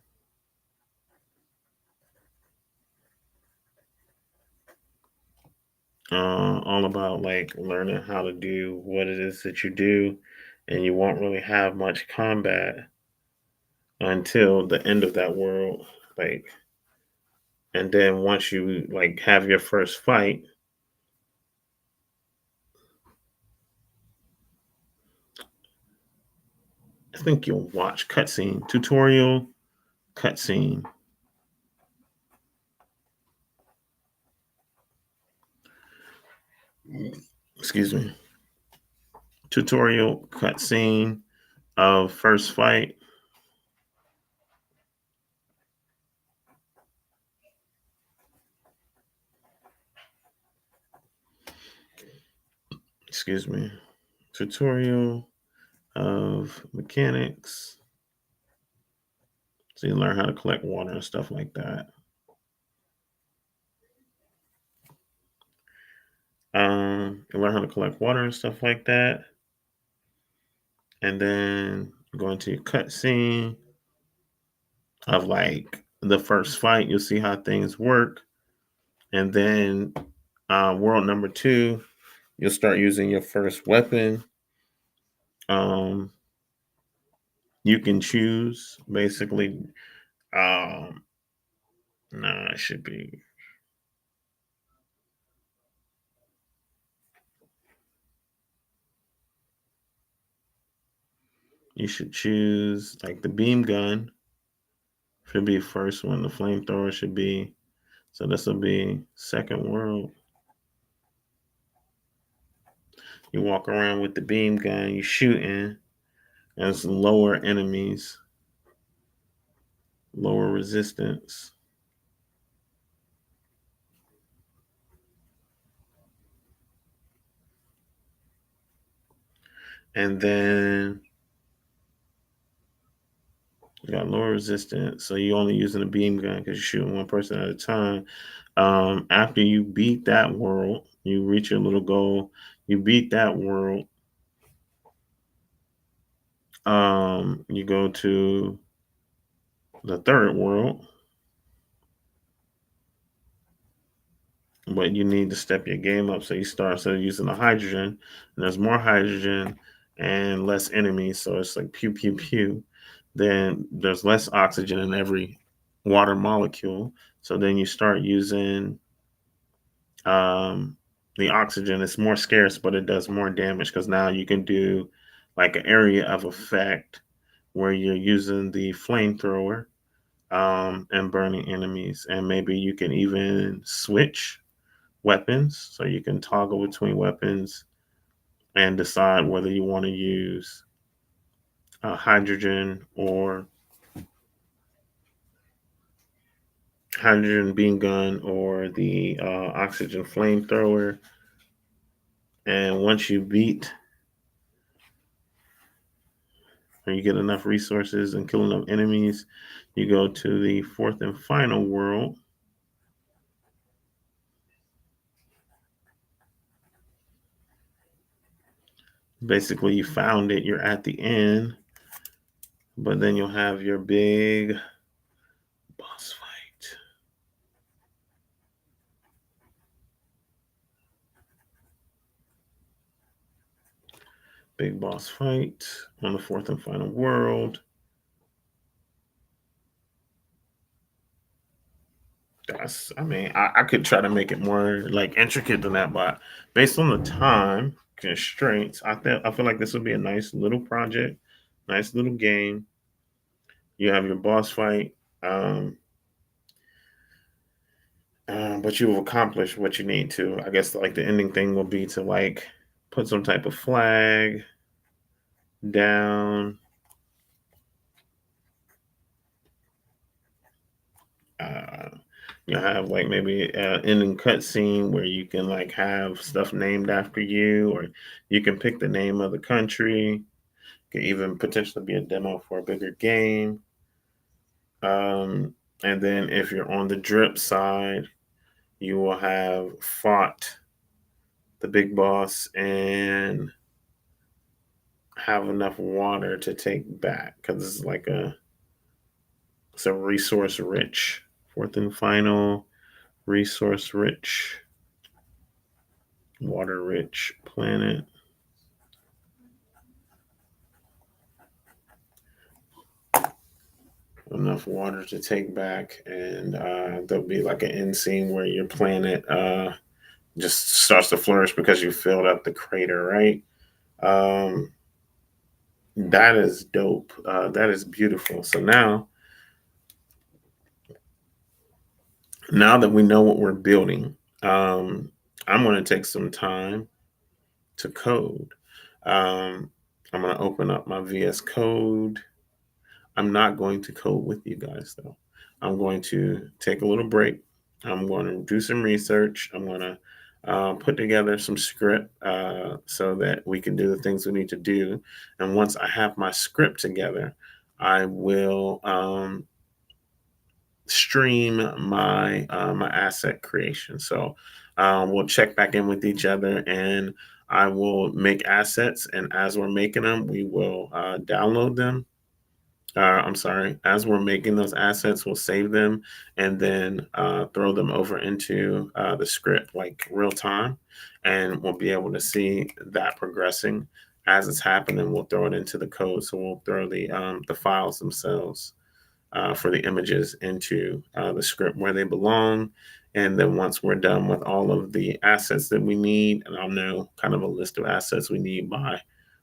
All about like learning how to do what it is that you do, and you won't really have much combat until the end of that world. Like, and then once you like have your first fight, I think you'll watch cutscene tutorial cutscene. Excuse me. Tutorial cutscene of first fight. Excuse me. Tutorial of mechanics. So you learn how to collect water and stuff like that. You learn how to collect water and stuff like that. And then go into your cutscene of like the first fight. You'll see how things work. And then world number 2, you'll start using your first weapon. Um, you can choose basically. It should be. You should choose like the beam gun. Should be first one. The flamethrower should be. So this will be second world. You walk around with the beam gun. You shooting as lower enemies, lower resistance. And then you got lower resistance, so you're only using a beam gun because you're shooting one person at a time. After you beat that world, you reach your little goal. You beat that world. You go to the third world, but you need to step your game up. So you start using the hydrogen, and there's more hydrogen and less enemies. So it's like pew pew pew. Then there's less oxygen in every water molecule. So then you start using um, the oxygen. It's more scarce, but it does more damage because now you can do like an area of effect where you're using the flamethrower and burning enemies. And maybe you can even switch weapons. So you can toggle between weapons and decide whether you want to use hydrogen beam gun or the oxygen flamethrower. And once you beat or you get enough resources and kill enough enemies, you go to the fourth and final world. Basically, you found it, you're at the end, but then you'll have your big boss fight. Big boss fight on the fourth and final world. I could try to make it more like intricate than that, but based on the time constraints, I feel like this would be a nice little project, nice little game. You have your boss fight, um, but you have accomplished what you need to. I guess like the ending thing will be to like put some type of flag down. Uh, you have like maybe an ending cutscene where you can like have stuff named after you, or you can pick the name of the country. Could even potentially be a demo for a bigger game. And then if you're on the drip side, you will have fought the big boss and have enough water to take back, because it's a resource rich, fourth and final resource rich, water rich planet. Enough water to take back, and there'll be like an end scene where your planet just starts to flourish because you filled up the crater, right? Um, that is dope. That is beautiful. So now that we know what we're building, um, I'm going to take some time to code. Um, I'm going to open up my VS Code. I'm not going to code with you guys though. I'm going to take a little break. I'm going to do some research. I'm going to put together some script so that we can do the things we need to do. And once I have my script together, I will stream my asset creation. So we'll check back in with each other, and I will make assets. And as we're making them, we will download them. I'm sorry, as we're making those assets, we'll save them and then throw them over into the script like real time. And we'll be able to see that progressing as it's happening. We'll throw it into the code. So we'll throw the files themselves for the images into the script where they belong. And then once we're done with all of the assets that we need, and I'll know kind of a list of assets we need by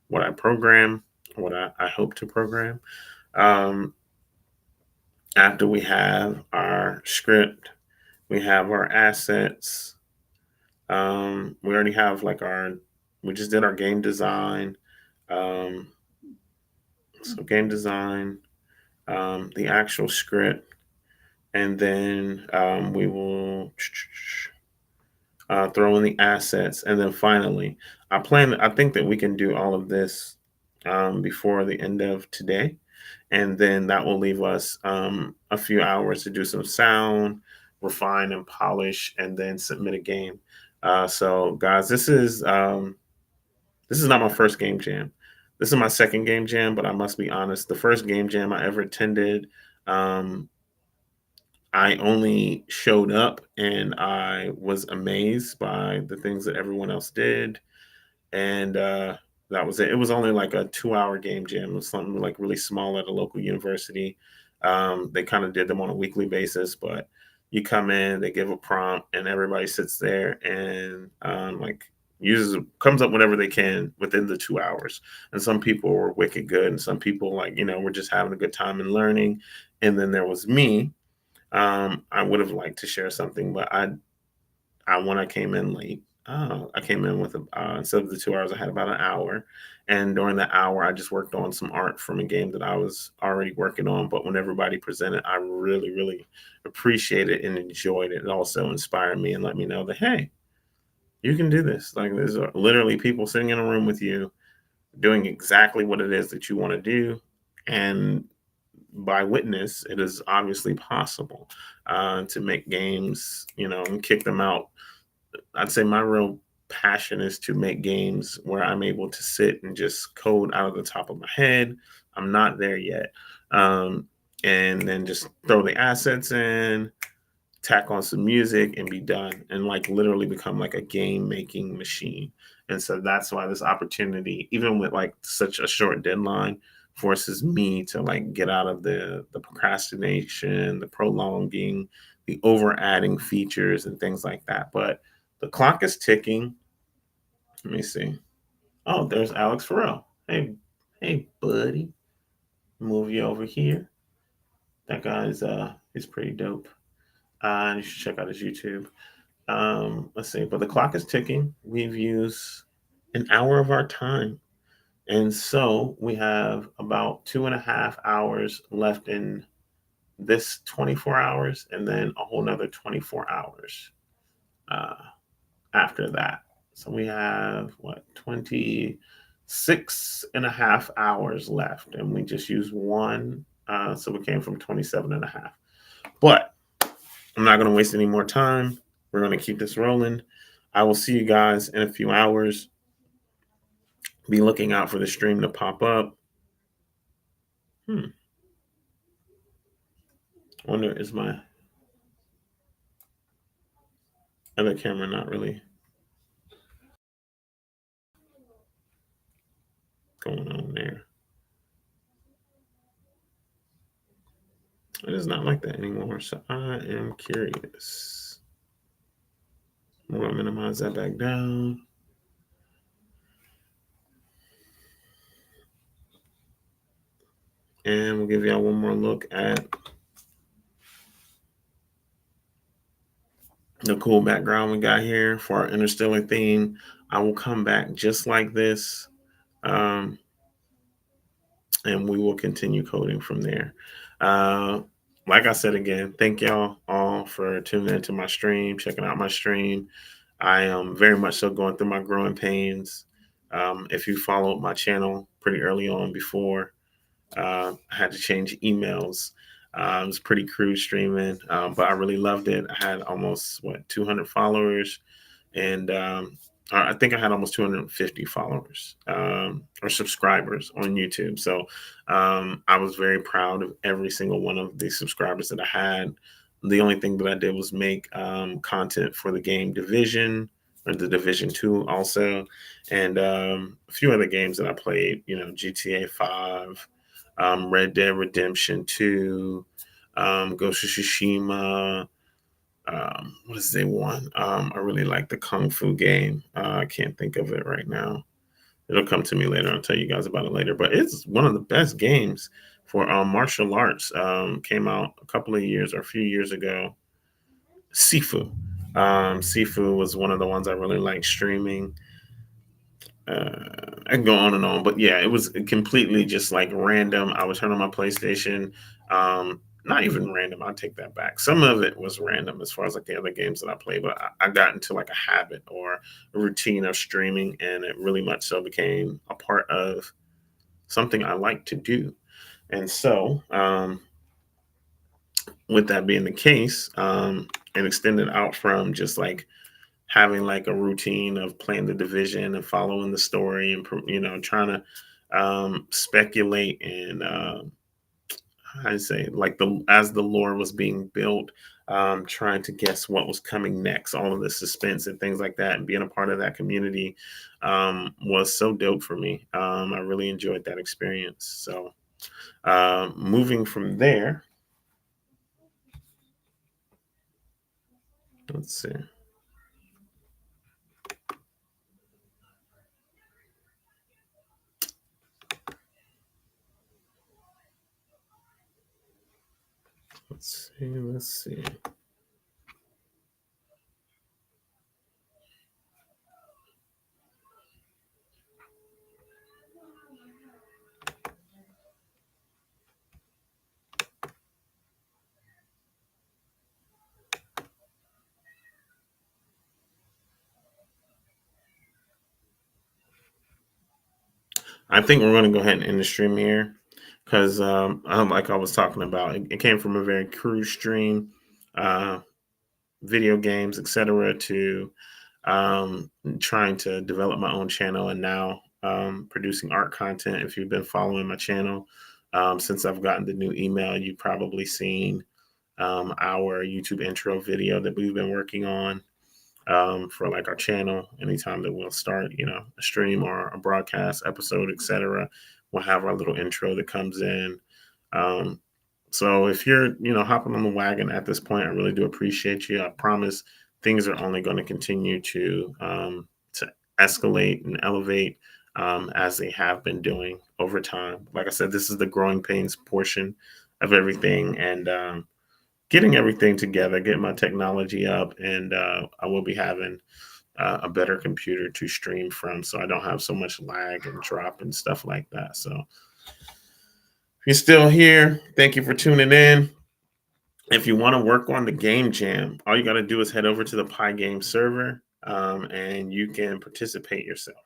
what I program, what I hope to program. Um, After we have our script, we have our assets. We already have we just did our game design. Um, so game design, the actual script, and then we will throw in the assets, and then finally, I think that we can do all of this before the end of today, and then that will leave us a few hours to do some sound, refine and polish, and then submit a game. So, guys, this is not my first game jam. This is my second game jam, but I must be honest. The first game jam I ever attended, um, I only showed up and I was amazed by the things that everyone else did. And that was it. It was only like a 2 hour game jam. It was something like really small at a local university. They kind of did them on a weekly basis, but you come in, they give a prompt, and everybody sits there and like comes up whatever they can within the 2 hours. And some people were wicked good, and some people were just having a good time and learning. And then there was me. I would have liked to share something, but when I came in late, I came in with instead of the 2 hours, I had about an hour, and during that hour, I just worked on some art from a game that I was already working on. But when everybody presented, I really, really appreciated and enjoyed it. It also inspired me and let me know that hey, you can do this. Like there's literally people sitting in a room with you, doing exactly what it is that you want to do, and by witness, it is obviously possible to make games, and kick them out. I'd say my real passion is to make games where I'm able to sit and just code out of the top of my head. I'm not there yet. Um, and then just throw the assets in, tack on some music, and be done, and like literally become like a game making machine. And so that's why this opportunity, even with like such a short deadline, forces me to like get out of the procrastination, the prolonging, the over adding features and things like that. But the clock is ticking. Let me see. Oh, there's Alex Farrell. Hey buddy. Move you over here. That guy's he's pretty dope. And you should check out his YouTube. Let's see, but the clock is ticking. We've used an hour of our time. And so we have about 2.5 hours left in this 24 hours, and then a whole nother 24 hours uh, after that. So we have 26.5 hours left, and we just used one. So we came from 27.5. But I'm not going to waste any more time. We're going to keep this rolling. I will see you guys in a few hours. Be looking out for the stream to pop up. Wonder, is my other camera not really going on there? It is not like that anymore, so I am curious. I'm going to minimize that back down. And we'll give y'all one more look at the cool background we got here for our interstellar theme. I will come back just like this, and we will continue coding from there. Like I said again, thank y'all all for tuning into my stream, checking out my stream. I am very much so going through my growing pains. If you followed my channel pretty early on before, I had to change emails. It was pretty crude streaming, but I really loved it. I had almost 200 followers, and I think I had almost 250 followers or subscribers on YouTube. So I was very proud of every single one of the subscribers that I had. The only thing that I did was make content for the game Division, or the Division 2 also, and a few other games that I played, GTA 5, Red Dead Redemption 2, Ghost of Tsushima. What is the one? I really like the Kung Fu game. I can't think of it right now. It'll come to me later. I'll tell you guys about it later. But it's one of the best games for martial arts. Came out a couple of years or a few years ago. Sifu. Sifu was one of the ones I really liked streaming. I can go on, but yeah, it was completely just like random. I would turn on my PlayStation. Not even random. I'll take that back. Some of it was random as far as like the other games that I played, but I got into like a habit or a routine of streaming, and it really much so became a part of something I like to do. And so, with that being the case, and extended out from just like having like a routine of playing the division and following the story and trying to speculate and I say like as the lore was being built, trying to guess what was coming next, all of the suspense and things like that, and being a part of that community was so dope for me. I really enjoyed that experience. So moving from there, let's see. Let's see. I think we're going to go ahead and end the stream here because, like I was talking about, it came from a very crude stream, video games, etc., to trying to develop my own channel, and now producing art content. If you've been following my channel since I've gotten the new email, you've probably seen our YouTube intro video that we've been working on for like our channel. Anytime that we'll start, a stream or a broadcast episode, etc., we'll have our little intro that comes in. So if you're, hopping on the wagon at this point, I really do appreciate you. I promise things are only going to continue to escalate and elevate as they have been doing over time. Like I said, this is the growing pains portion of everything, and getting everything together, getting my technology up, and I will be having a better computer to stream from, so I don't have so much lag and drop and stuff like that. So if you're still here, thank you for tuning in. If you want to work on the game jam, all you got to do is head over to the Pi Game server, and you can participate yourself.